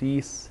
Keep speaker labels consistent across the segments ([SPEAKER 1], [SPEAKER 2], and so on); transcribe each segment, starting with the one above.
[SPEAKER 1] 30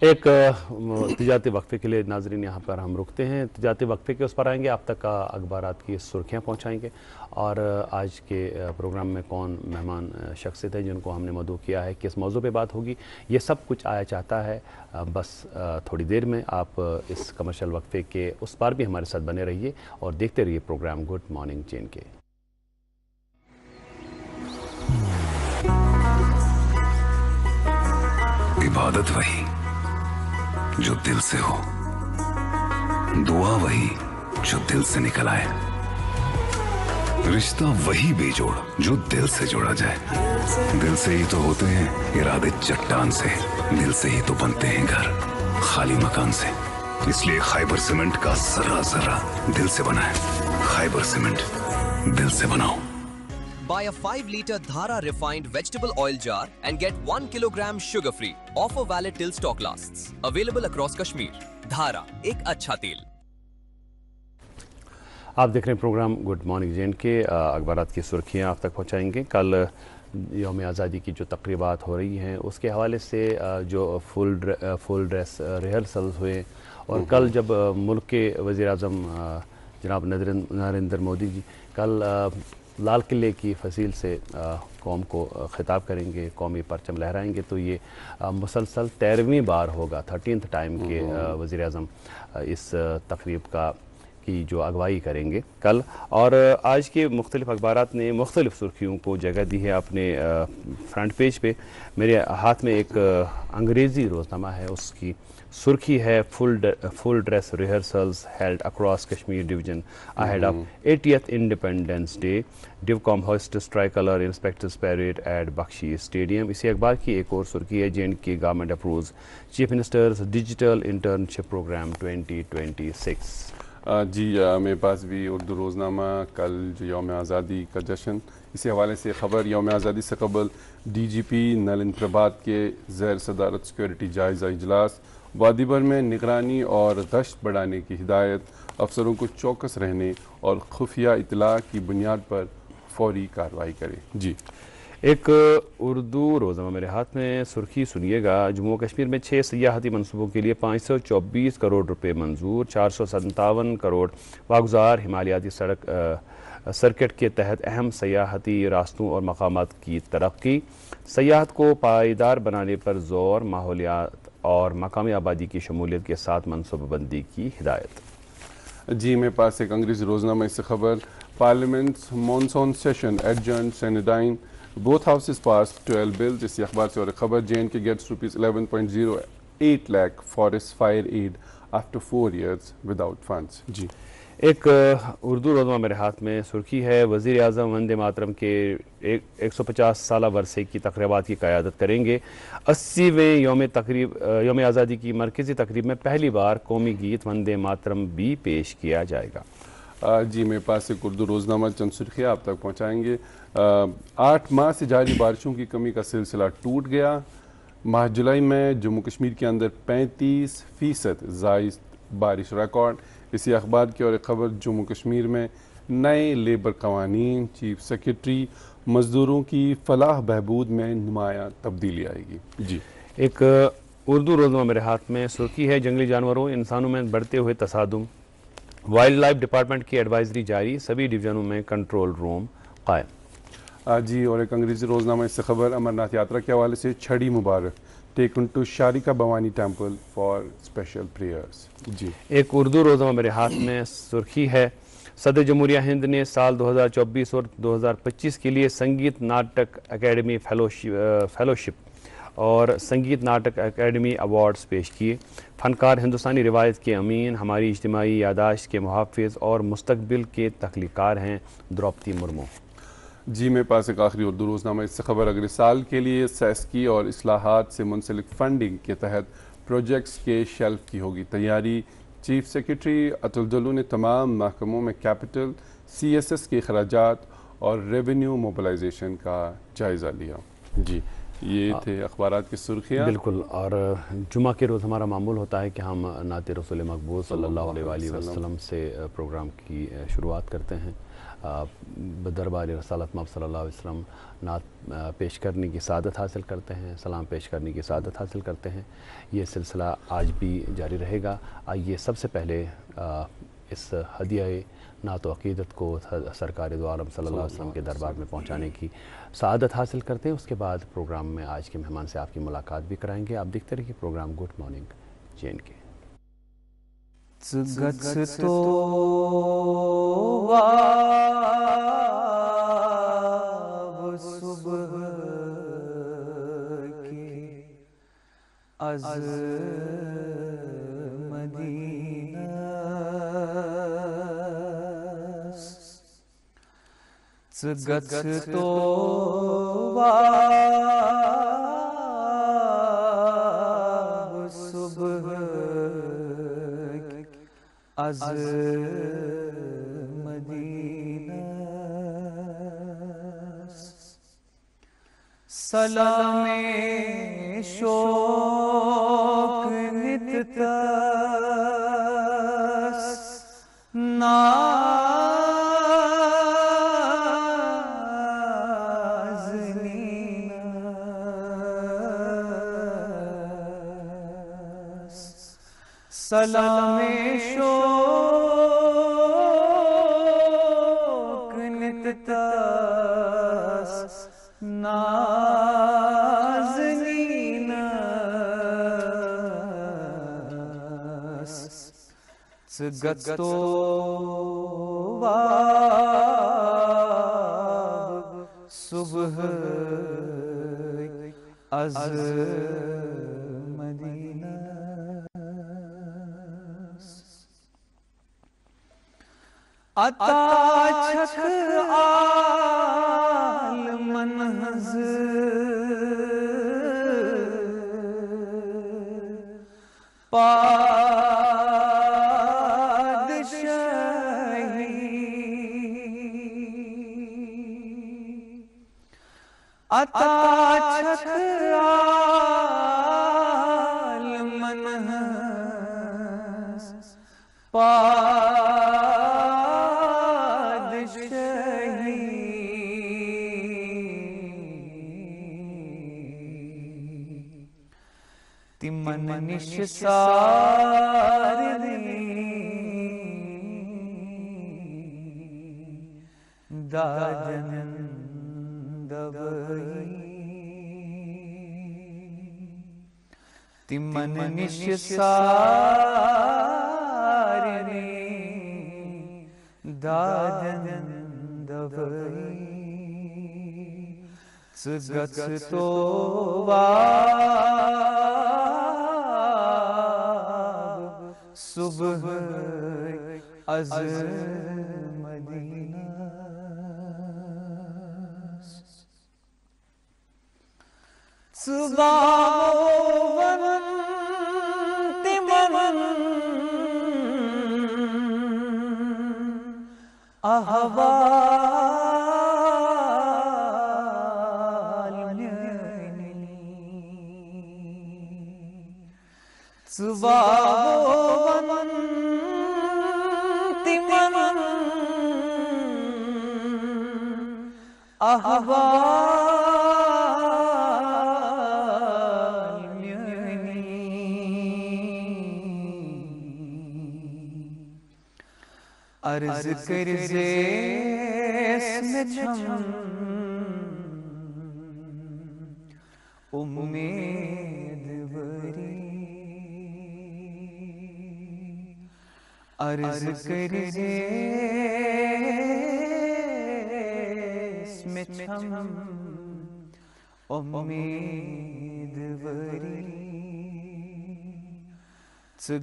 [SPEAKER 1] ایک تجارتی وقفے کے لیے ناظرین یہاں پر ہم رکتے ہیں، تجارتی وقفے کے اس پر آئیں گے، آپ تک اخبارات کی سرخیاں پہنچائیں گے، اور آج کے پروگرام میں کون مہمان شخصیت ہے جن کو ہم نے مدعو کیا ہے، کس موضوع پہ بات ہوگی، یہ سب کچھ آیا چاہتا ہے بس تھوڑی دیر میں۔ آپ اس کمرشل وقفے کے اس پار بھی ہمارے ساتھ بنے رہیے اور دیکھتے رہیے پروگرام گڈ مارننگ جین کے۔
[SPEAKER 2] عبادت وہی جو دل سے ہو، دعا وہی جو دل سے نکل آئے، رشتہ وہی بے جوڑ جو دل سے جوڑا جائے۔ دل سے ہی تو ہوتے ہیں ارادے چٹان سے، دل سے ہی تو بنتے ہیں گھر خالی مکان سے۔ اس لیے خیبر سیمنٹ کا ذرہ ذرہ دل سے بنا ہے۔ خیبر سیمنٹ، دل سے بناؤ۔
[SPEAKER 3] Buy a 5-liter Dhara refined vegetable oil jar and get 1 kilogram sugar-free. Offer valid till stock lasts. Available across Kashmir. Dhara, ایک اچھا تیل۔
[SPEAKER 1] آپ دیکھ رہے ہیں پروگرام گڈ مارننگ جین کے، اخبارات کی سرخیاں آپ تک پہنچائیں گے۔ کل یوم آزادی کی جو تقریبات ہو رہی ہیں اس کے حوالے سے جو فل ڈریس ریہرسلز ہوئے، اور کل جب ملک کے وزیر اعظم جناب نریندر مودی جی کل لال قلعے کی فصیل سے قوم کو خطاب کریں گے، قومی پرچم لہرائیں گے، تو یہ مسلسل 13ویں بار ہوگا، 13th ٹائم کے وزیر اعظم اس تقریب کی جو اگوائی کریں گے کل۔ اور آج کے مختلف اخبارات نے مختلف سرخیوں کو جگہ دی ہے اپنے فرنٹ پیج پہ۔ میرے ہاتھ میں ایک انگریزی روزنامہ ہے، اس کی سرخی ہے full dress rehearsals held across Kashmir division ahead of 80th Independence Day, Divcom hosts tricolour inspectors parade at Bakshi stadium. اسی اخبار کی ایک اور سرخی ہے JNK government approves chief minister's digital internship programme 2026۔
[SPEAKER 4] جی میرے پاس بھی اردو روزنامہ کل جو یوم آزادی کا جشن، اسی حوالے سے خبر، یوم آزادی سے قبل DGP نلن پربھات کے زیر صدارت سیکورٹی جائزہ اجلاس، وادی بھر میں نگرانی اور گشت بڑھانے کی ہدایت، افسروں کو چوکس رہنے اور خفیہ اطلاع کی بنیاد پر فوری کارروائی کریں۔ جی
[SPEAKER 1] ایک اردو روزنامہ میرے ہاتھ میں، سرخی سنیے گا، جموں کشمیر میں 6 سیاحتی منصوبوں کے لیے 524 کروڑ روپے منظور، 457 کروڑ واگزار، ہمالیاتی سڑک سرکٹ کے تحت اہم سیاحتی راستوں اور مقامات کی ترقی، سیاحت کو پائیدار بنانے پر زور، ماحولیات اور مقامی آبادی کی شمولیت کے ساتھ منصوبہ بندی کی ہدایت۔
[SPEAKER 4] جی میرے پاس ایک انگریزی روزنامہ اس سے خبر، parliament's monsoon session adjourned sine die, both houses passed 12 bills۔ اسی اخبار سے اور ایک خبر، JNK gets rupees 11.08 lakh forest fire aid after 4 years without funds۔ جی
[SPEAKER 1] ایک اردو روزنامہ میرے ہاتھ میں، سرخی ہے، وزیر اعظم وندے ماترم کے 150 سالہ ورثے کی تقریبات کی قیادت کریں گے۔ 80ویں یوم آزادی کی مرکزی تقریب میں پہلی بار قومی گیت وندے ماترم بھی پیش کیا جائے گا۔
[SPEAKER 4] جی میرے پاس ایک اردو روزنامہ، چند سرخیاں آپ تک پہنچائیں گے۔ 8 ماہ سے جاری بارشوں کی کمی کا سلسلہ ٹوٹ گیا، ماہ جولائی میں جموں کشمیر کے اندر 35% زائد بارش ریکارڈ۔ اسی اخبار کی اور ایک خبر، جموں کشمیر میں نئے لیبر قوانین، چیف سیکرٹری، مزدوروں کی فلاح بہبود میں نمایاں تبدیلی آئے گی۔ جی
[SPEAKER 1] ایک اردو روزنامہ میرے ہاتھ میں، سرخی ہے، جنگلی جانوروں انسانوں میں بڑھتے ہوئے تصادم، وائلڈ لائف ڈپارٹمنٹ کی ایڈوائزری جاری، سبھی ڈویژنوں میں کنٹرول روم قائم۔
[SPEAKER 4] جی اور ایک انگریزی روزنامہ اس سے خبر، امرناتھ یاترا کے حوالے سے، Chhari Mubarak taken to Sharika Bhawani temple for special prayers. جی ایک
[SPEAKER 1] اردو روزنامہ میرے ہاتھ میں، سرخی ہے، صدر جمہوریہ ہند نے سال 2024 اور 2025 کے لیے سنگیت ناٹک اکیڈمی فیلوشپ اور سنگیت ناٹک اکیڈمی ایوارڈز پیش کیے۔ فنکار ہندوستانی روایت کے امین، ہماری اجتماعی یاداشت کے محافظ اور مستقبل کے تخلیقار ہیں دروپدی مرمو۔
[SPEAKER 4] جی میرے پاس ایک آخری اردو روزنامہ اس سے خبر، اگلے سال کے لیے سیسکی اور اصلاحات سے منسلک فنڈنگ کے تحت پروجیکٹس کے شیلف کی ہوگی تیاری، چیف سیکرٹری اتل ڈلو نے تمام محکموں میں کیپٹل، CSS کے اخراجات اور ریونیو موبلائزیشن کا جائزہ لیا۔ جی یہ تھے اخبارات کی سرخیاں.
[SPEAKER 1] بالکل. اور جمعہ کے روز ہمارا معمول ہوتا ہے کہ ہم نعت رسول مقبول صلی اللہ علیہ وآلہ وسلم سے پروگرام کی شروعات کرتے ہیں. دربار رسالت مآب صلی اللہ علیہ وسلم نعت پیش کرنے کی سعادت حاصل کرتے ہیں, سلام پیش کرنے کی سعادت حاصل کرتے ہیں. یہ سلسلہ آج بھی جاری رہے گا. آئیے سب سے پہلے اس ہدیہ نعت و عقیدت کو سرکار دو عالم صلی اللہ علیہ وسلم کے دربار میں پہنچانے کی سعادت حاصل کرتے ہیں. اس کے بعد پروگرام میں آج کے مہمان سے آپ کی ملاقات بھی کرائیں گے. آپ دیکھتے رہیے پروگرام گڈ مارننگ JNK.
[SPEAKER 5] از مدینہ گت تو صبح از مدینہ سلام شوق نتتاس نازنیناس سلام شوق نتتاس گت تو صبح از مدینہ عطا چھک آل منحز عطا چھک آل منحز پادشاہی تمن نش سار دادن تمن نش سارے دادن دبئی گت تو صبح از مدینہ صبح تمن احوال صبح تمن عرض کر زیس میں چھم امید بری عرض کر زیس میں چھم امید بری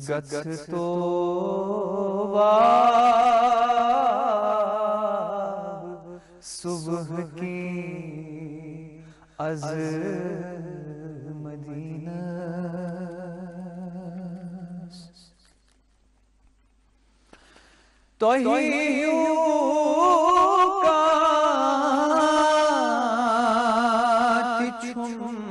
[SPEAKER 5] گت تو صبح کی از مدینہ توہیوں کا چھم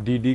[SPEAKER 4] DD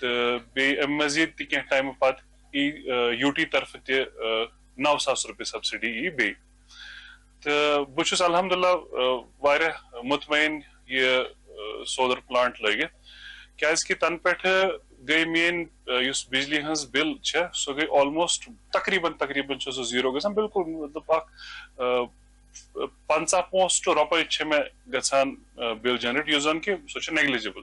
[SPEAKER 6] تو مزید تہ کینٛہہ ٹائمہٕ پتہٕ ای یوٗ ٹی طرفہٕ تہِ 9,000 رۄپیہِ سبسڈی ای بیٚیہِ. تہٕ بہٕ چھُس الحمدللہ واریاہ مطمئن یہِ سولر پلانٹ لٲگِتھ کیازکہِ تنہٕ پٮ۪ٹھٕ گٔے میٲنۍ یُس بجلی ہٕنٛز بِل چھےٚ سۄ گٔے آلموسٹ تقریٖباً چھُ سُہ زیٖرو گژھان بالکل مطلب اکھ 50 رۄپیہِ چھِ مےٚ گژھان بل جنریٹ یُس زن کہِ سۄ چھِ negligible.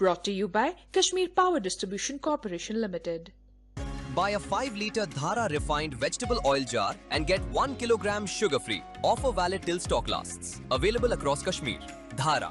[SPEAKER 7] Brought to you by Kashmir Power Distribution Corporation Limited.
[SPEAKER 3] Buy a 5-liter Dhara refined vegetable oil jar and get 1 kilogram sugar free. Offer valid till stock lasts. Available across Kashmir. Dhara,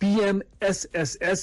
[SPEAKER 8] PMSSS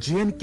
[SPEAKER 8] JNK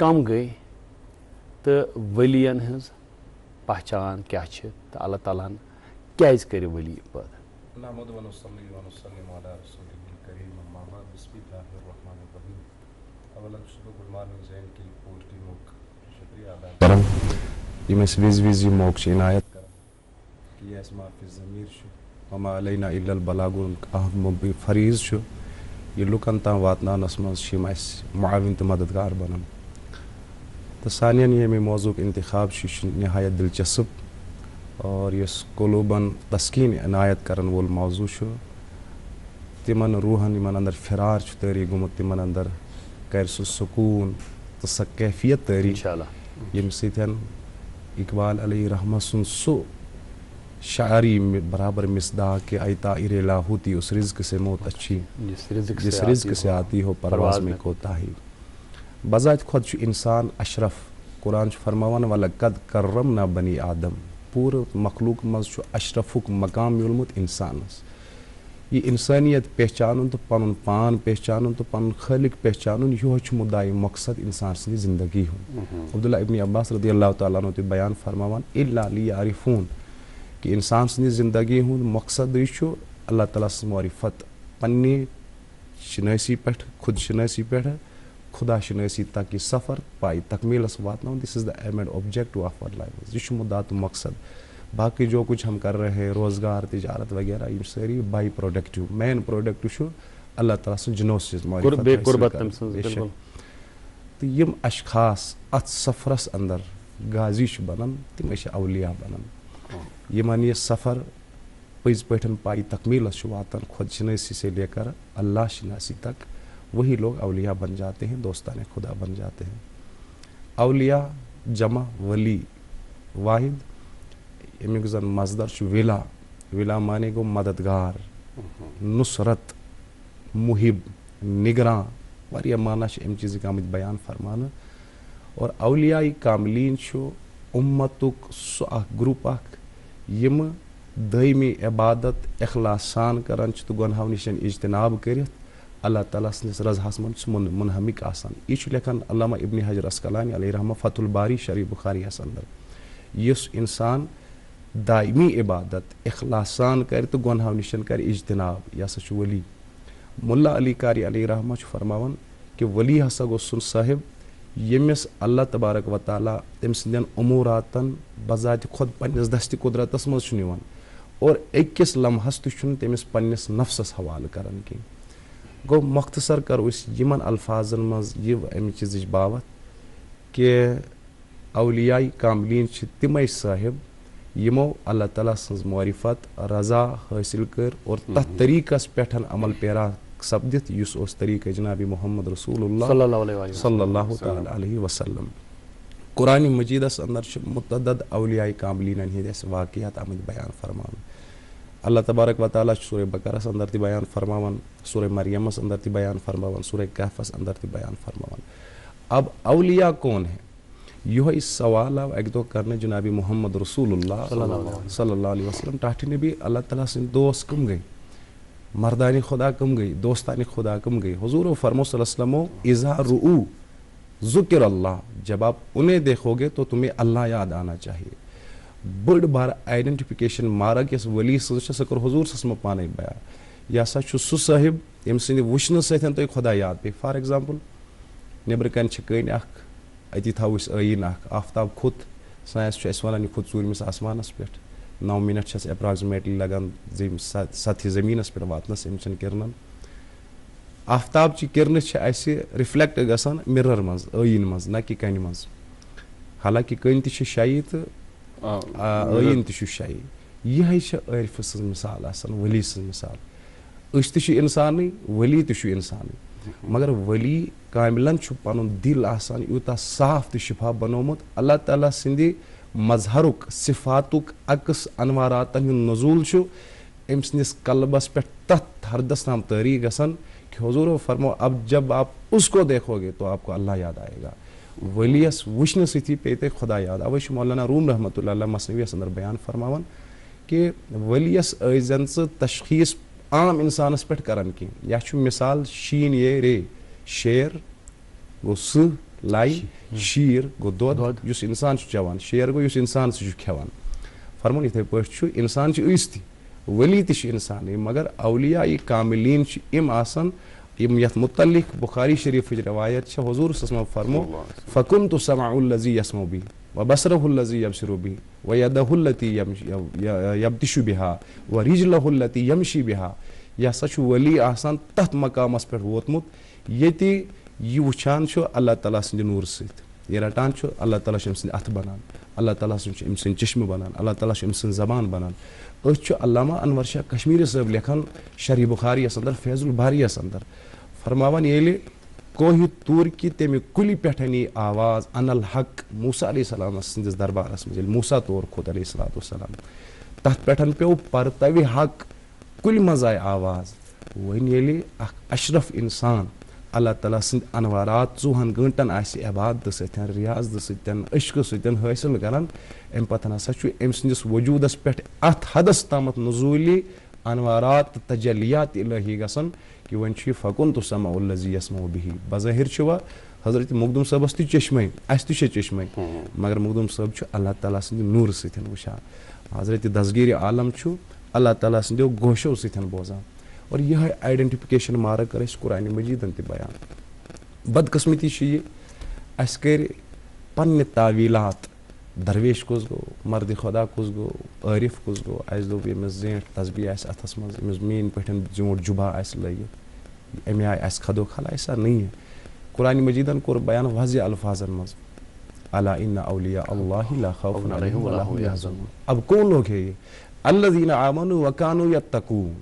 [SPEAKER 1] کم گئی تو villain his پہچان کیا تو اللہ تعالیٰ کیازِ کر ولی پٲدٕ؟
[SPEAKER 9] نحمد و نصلی و نسلم علی رسول الکریم اما بعد بسم اللہ الرحمن الرحیم. اولا چھُس بہٕ گُڈ مارننگ زین کی پوٗرٕ ٹیٖمُک شُکریہ ادا کران یِم اَسہِ وِزِ وِزِ یہِ موقعہٕ چھِ عنایت کران کہِ یہِ اَسہِ محفِظ ضمیٖر چھُ وما علینا الا البلاغ اہم فریض چھُ یہِ لُکن تام واتناونس منٛز چھِ یِم اَسہِ معاوِن تہٕ مددگار بنان. تہٕ سانٮ۪ن ییٚمہِ موضوعُک انتخاب چھُ یہِ چھُ نہایت دلچسپ اور یُس قلوٗبن تسکیٖن عنایت کرن وول موضوع چھُ تِمن روحن یِمن اندر فِرار چھُ تٲری گوٚمُت تِمن اندر کرِ سُہ سکوٗن تہٕ سۄ کیفیت تٲری ییٚمہِ سۭتۍ اقبال علیہ رحمہ سُنٛد سُہ شاعری برابر مصداق کہ ایتا ارے لاہوتی اس رزق سے موت اچھی جس رزق سے آتی ہو پرواز میں کوتاہی. بذات خود چھُ انسان اشرف. قرآن چھُ فرماوان وَلَقَدْ كَرَّمْنَا بنی آدم. پوٗرٕ مخلوق منٛز چھُ اشرفُک مقام میوٗلمُت انسانس. یہ انسانیت پہچانُن تہٕ پنُن پان پہچانُن تہٕ پنُن خٲلق پہچانُن یِہوے چھُ مُدعا مقصد انسان سٕنٛدِ زندگی ہُنٛد. عبداللہ ابن عباس رضی اللہ تعالیٰ عنہ تہِ بیان فرماوان اِلّا لیعرفون کہ انسان سٕنٛدِ زندگی ہُنٛد مقصدٕے چھُ اللہ تعالیٰ سٕنٛز معرفت پننہِ شنٲسی پٮ۪ٹھ خود شنٲسی پٮ۪ٹھ خدا شنٲسی تک یہ سفر پائی تکمیلس واتناؤں. This is the aim and objective of our life. یہ مدعا تو مقصد. باقی جو کچھ ہم کر رہے ہیں روزگار تجارت وغیرہ یہ ساری بائی پروڈکٹیو مین پروڈکٹو اللہ تعالیٰ سن جنوس تو یم اشخاص ات سفرس اندر غازی بنان تم اولیاء بنان یمن یہ سفر پز پٹھن پائی تکمیلس واتان خود شناسی سے لے کر اللہ شناسی تک وہی لوگ اولیاء بن جاتے ہیں دوستان خدا بن جاتے ہیں. اولیاء جمع ولی واحد امیک زن مصدر ولا. ولا مانے گو مددگار نصرت محب نگراں واریاہ معنی ام چیزک آمت بیان فرمانا. اور اولیاء کاملین امتک سو گروپ یم دائمی عبادت اخلاص سان کران تو گناہو نش اجتناب کرت اللہ تعالیٰ سندس رضاس من منہمک آسان. یہ لکھان علامہ ابن حجر عسقلانی علیہ رحمہ فتح الباری شریف بخاری اندر یس انسان دائمی عبادت اخلاص سان کر تو گناہو نشن کر اجتناب یہ سا ولی. ملا علی کاری علیہ رحمہ فرماوان کہ ولی ہسا گو سن صاحب یمس اللہ تبارک و تعالیٰ تم سندین اموراتن بذات خود پنس دست قدرتس مز نوان اور اکس لمحس تم تمس پنس نفسس حوالہ کران کی. گو مختصر کرو اس یمن الفاظن مز یہ امہ چیز باوت کہ اولیاء کاملین تمے صاحب یمو اللہ تعالیٰ سن معرفت رضا حاصل کر اور تتھ طریقس پہ عمل پیرا سپدت اس طریقہ جناب محمد رسول اللہ صلی اللہ تعالی علیہ وسلم. قرآن مجیدس اندر متعدد اولیاء کاملین ہند واقعات آمت بیان فرمان. اللہ تبارک و تعالیٰ سورہ بقرہ اندر تہ بیان فرماوان سورہ مریمس اندر تہ بیان فرماوان سورہ کہفس اندر تہ بیان فرماوان. اب اولیاء کون ہیں یہ سوال آو ایک دو کرنے جناب محمد رسول اللہ صلی اللہ علیہ وسلم ٹاٹھ نبی اللہ تعالیٰ سن دوست کم گئی مردانی خدا کم گئی دوستانی خدا کم گئی. حضور فرمو صلی اللہ علیہ وسلم اذا رؤو ذکر اللہ جب آپ انہیں دیکھو گے تو تمہیں اللہ یاد آنا چاہیے. بڑ بار آئیڈینٹیفکیشن مارک یس ولی سکر حضور سسم پانے بیان یہ ہسا سہ صاحب یم سند وچن ستن تھی خدا یاد پہ. فار ایگزامپل نبر کن کن اتی تھو عین آفتاب کھوت سائنس ونان یہ کھوت ژوٗرمِس آسمانس پہ 9 منٹ اپراکزمیٹلی لگان سطح زمینس پہ واتنس امچن کرنن. آفتاب چہ کرنہ رفلیکٹ گژھان مرر مز عین مز نہ کہ کن مز حالانکہ کن تہ شائی تو عین تہ شائی. یہ عارف سن مثال آسان ولی سن مثال. اس تہ انسانی ولی تہ انسانی مگر ولی کاملن پن دل آسان یوتہ صاف تو شفا بنومت اللہ تعالیٰ سند مظہرک صفاتک عکس انواراتن ہند نزول ام سندس قلبس پہ تتھ ہردس تام طاری گسان کہ حضور فرمو اب جب آپ اس کو دیکھو گے تو آپ کو اللہ یاد آئے گا. ولیس وچن سی پیتے خدا یاد. اوے مولانا روم رحمۃ اللہ علیہ مصنویس اندر بیان فرماوان کہ ولیس ائزن تشخیص عام انسانس پہ کران کی. یا مثال شین یہ رے شیر گو س لائی شیر گو دۄد یُس اِنسان چھُ چٮ۪وان شیر گوٚو یُس اِنسان سُہ چھُ کھٮ۪وان فرمون یِتھَے پٲٹھۍ چھُ اِنسان چھِ أسۍ تہِ ؤلی تہِ چھِ اِنسانٕے مگر اولیاء کاملین چھِ یِم آسان یِم یَتھ متعلق بخاری شریٖفٕچ رِوایت چھےٚ حضوٗر صلی اللہ علیہ وسلم فرمو فَكُنتُ سَمْعُ الَّذِي يَسْمَعُ بِهِ وَبَصْرَهُ الَّذِي يَبْصِرُ بِهِ وَيَدَهُ الَّتِي يَبْطِشُ بِهَا وَرِجْلَهُ الَّتِي يَمشِي بِهَا یہِ ہسا چھُ ؤلی آسان تَتھ مقامَس پٮ۪ٹھ ووتمُت ییٚتہِ یہِ وٕچھان چھُ اللہ تعالیٰ سٕنٛدِ نوٗرٕ سۭتۍ یہِ رَٹان چھُ اللہ تعالیٰ چھُ أمۍ سٕنٛدِ اَتھٕ بَنان اللہ تعالیٰ چھُ أمۍ سٕنٛدۍ چشمہٕ بَنان اللہ تعالیٰ چھُ أمۍ سٕنٛز زبان بَنان أتھۍ چھُ علامہ انور شاہ کشمیٖری صٲب لیکھان شرح بخاریَس اندر فیض الباریَس اندر فرماوان ییٚلہِ کوہِ طور کہِ تَمہِ کُلہِ پٮ۪ٹھ یی آواز ان الحق موسیٰ علیہ السلام سٕنٛدِس دربارس منٛز ییٚلہِ موسیٰ تور کھوٚت علیہ الصلاۃ والسلام تتھ پٮ۪ٹھ پیوٚو پرتوِ حق کُلہِ منٛز آیہِ آواز وۄنۍ ییٚلہِ اکھ اشرف انسان اللہ تعالیٰ سٕنٛدۍ انوارات 24 گٲنٛٹن آسہِ عبادتہٕ سۭتۍ رِیاضتہٕ سۭتۍ عشقہٕ سۭتۍ حٲصِل کران امہِ پتہٕ ہسا چھُ أمۍ سٕنٛدِس وجوٗدس پٮ۪ٹھ اتھ حدس تامتھ نزوٗلی انوارات تہٕ تجلیات الہی گژھان کہ وۄنۍ چھُ یہِ فَكُنتُ سَمْعُ الَّذِي يَسْمَعُ بِهِ بظٲہِر چھُ وۄنۍ حضرت مخدوٗم صٲبس تہِ چشمے اَسہِ تہِ چھِ چشمے مگر مخدوٗم صٲب چھُ اللہ تعالیٰ سٕنٛدِ نوٗرٕ سۭتۍ وٕچھان حضرت دسگیٖرِ عالم چھُ اللہ تعالیٰ سٕنٛدیو گوشو سۭتۍ بوزان اور یِہے آیڈینٹِفِکیشن مارک کٔر اَسہِ قرآنِ مجیٖدن تہِ بیان بدقٕسمتی چھِ یہِ اَسہِ کٔرۍ پننہِ تعویٖلات درویش کُس گوٚو مردِ خۄدا کُس گوٚو عٲرِف کُس گوٚو اَسہِ دوٚپ ییٚمِس زیٖٹھ تسبیٖح آسہِ اَتھس منٛز أمِس میٲنۍ پٲٹھۍ زیوٗٹھ جُبا آسہِ لٲگِتھ اَمہِ آیہِ آسہِ کھدو کھل ایسا نہیں قرآنِ مجیٖدن کوٚر بیان واضح الفاظن منٛز الا ان اولیاء اللہ لا خوف علیہم ولا هم یحزنون اب کون لوگ ہے یہ الذین آمنوا وکانوا یتقون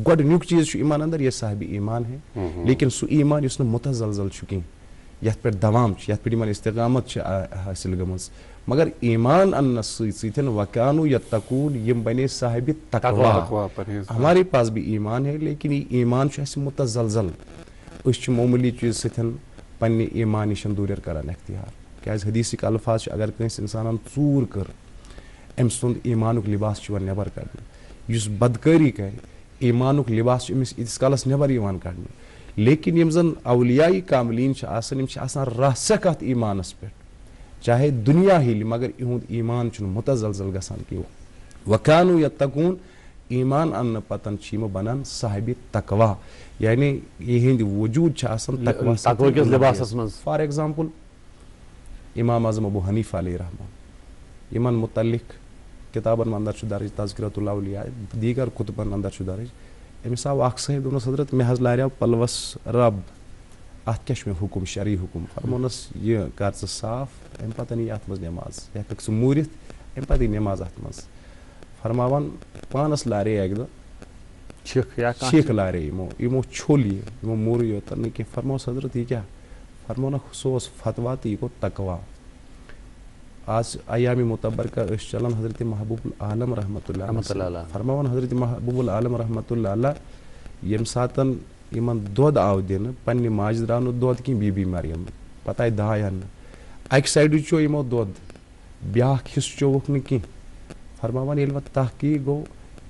[SPEAKER 9] گۄڈنیُک چیٖز چھُ ایمان اندر یہِ صاحبِ ایمان ہے لیکن سُہ ایمان یُس نہٕ مُتزلزل چھُ کینٛہہ یتھ پٮ۪ٹھ دوام چھُ یتھ پٮ۪ٹھ یِمن استقامت چھِ حٲصِل گٔمٕژ مگر ایمان اننس سۭتۍ سۭتۍ وکانوا یتقون یِم بنے صاحبِ تقوا ہمارے پاس بھی ایمان ہے لیکن یہ ایمان چھُ اَسہِ مُتزلزل أسۍ چھِ معموٗلی چیٖز سۭتۍ پننہِ ایمان نِش دوٗریر کران اختیار کیازِ حدیٖثٕکۍ الفاظ چھِ اگر کٲنٛسہِ انسانن ژوٗر کٔر أمۍ سُنٛد ایمانُک لباس چھُ یِوان نٮ۪بر کڑنہٕ یُس بدکٲری کرِ ایمانُک لباس چھُ أمِس ییٖتِس کالس نٮ۪بر یِوان کڑنہٕ لیکن یِم زن اولیاء کاملیٖن چھِ آسان یِم چھِ آسان راسخ اتھ ایمانس پٮ۪ٹھ چاہے دُنیا ہِلہِ مگر یِہُنٛد ایمان چھُنہٕ مُتزلزل گژھان کینٛہہ وکانوا یتقون ایمان اننہٕ پتن چھِ یِم بنان صاحبِ تقوا یعنی یِہنٛدۍ وجوٗد چھِ آسان فار ایگزامپل امام اعظم ابو حنیفہ علیہ رحمان یِمن متعلق کِتابن اندر چھُ درج تذکرۃ الاولیاء دیٖگر کُتبن اندر چھُ درج أمِس آو اکھ صٲحب دوٚپنس حضرت مےٚ حظ لاریو پلوس رب اتھ کیاہ چھُ مےٚ حُکُم شرعی حُکُم فرمونس یہِ کر ژٕ صاف امہِ پتہٕ یی اتھ منٛز نٮ۪ماز یہِ ہٮ۪ککھ ژٕ موٗرِتھ امہِ پتہٕ یی نٮ۪ماز اتھ منٛز فرماوان پانس لارے اکہِ دۄہ چھِکھ لارے یِمو چھوٚل یہِ یِمو موٗر یوتن نہٕ کینٛہہ فرموس حضرت یہِ کیاہ فرمونکھ سُہ اوس فتوا تہٕ یہِ گوٚو تقوا آز ایامِ مُتبرکہ ٲسۍ چلان حضرت محبوب العالم رحمتہ اللہ فرماوان حضرت محبوب العالم رحمتہ اللہ ییٚمہِ ساتہٕ یِمن دۄد آو دِنہٕ پننہِ ماجہِ درٛاو نہٕ دۄد کینٛہہ بی بی مریم پتہٕ آیہِ داے اننہٕ اکہِ سایڈٕ چیوٚو یِمو دۄد بیاکھ حصہٕ چیوٚوُکھ نہٕ کینٛہہ فرماوان ییٚلہِ وۄنۍ تحقیٖق گوٚو